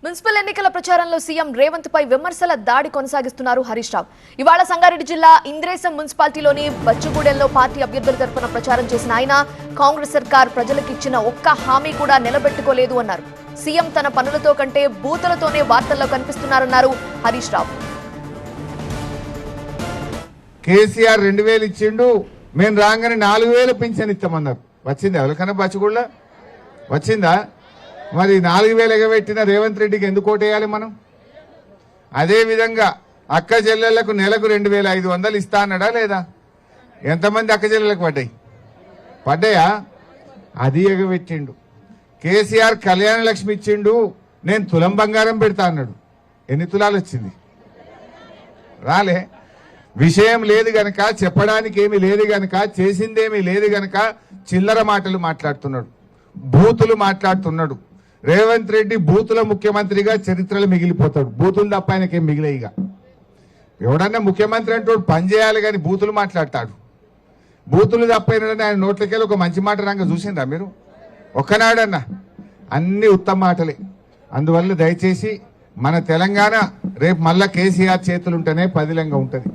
Municipal ఎన్నికల ప్రచారంలో CM Revanth పై విమర్శల దాడి కొనసాగిస్తున్నారు హరీష్ రావు. ఇవాళ సంగారెడ్డి జిల్లా ఇంద్రేశం మున్సిపాలిటీలోని బచ్చుగూడెంలో పార్టీ అభ్యర్థుల తరపున ప్రచారం చేసిన ఆయన కాంగ్రెస్ సర్కార్ ప్రజలకు ఇచ్చిన ఒక్క హామీ కూడా నిలబెట్టుకోలేదు అన్నారు. సీఎం తన పనులతో కంటే బూతులతోనే వార్తల్లో కనిపిస్తున్నారన్నారు హరీష్ రావు. కేసీఆర్ 2000 ఇచ్చిండు, మేము రాగానే 4000 పింఛన్ ఇస్తామన్నారు. వచ్చిందా ఎవరికైనా బచ్చుగూడలో? వచ్చిందా? మరి 4000 ఎగబెట్టిన రేవంత్ రెడ్డికి ఎందుకు ఓటేయాలి మనం? అదేవిధంగా అక్క చెల్లెళ్లకు నెలకు 2500 ఇస్తా అన్నాడా లేదా? ఎంతమంది అక్క చెల్లెలకు పడ్డాయా? అది ఎగబెట్టిండు. కేసీఆర్ కళ్యాణ లక్ష్మి ఇచ్చిండు, నేను తులం బంగారం పెడతా అన్నాడు. ఎన్ని తులాలు వచ్చింది? రాలే. విషయం లేదు గనక, చెప్పడానికి ఏమీ లేదు గనక, చేసిందేమీ లేదు గనక చిల్లర మాటలు మాట్లాడుతున్నాడు, బూతులు మాట్లాడుతున్నాడు. రేవంత్ రెడ్డి బూతుల ముఖ్యమంత్రిగా చరిత్రలో మిగిలిపోతాడు. బూతులు తప్ప ఆయనకేం మిగిలేయిగా. ఎవడన్నా ముఖ్యమంత్రి అంటే పని చేయాలి కానీ బూతులు మాట్లాడతాడు. బూతులు తప్పైనాడని ఆయన నోట్లకెళ్ళి ఒక మంచి మాట రంగ చూసిందా మీరు? ఒక్కనాడన్నా? అన్ని ఉత్తమ మాటలే. అందువల్ల దయచేసి మన తెలంగాణ రేపు మళ్ళా కేసీఆర్ చేతులుంటేనే పదిలంగా ఉంటుంది.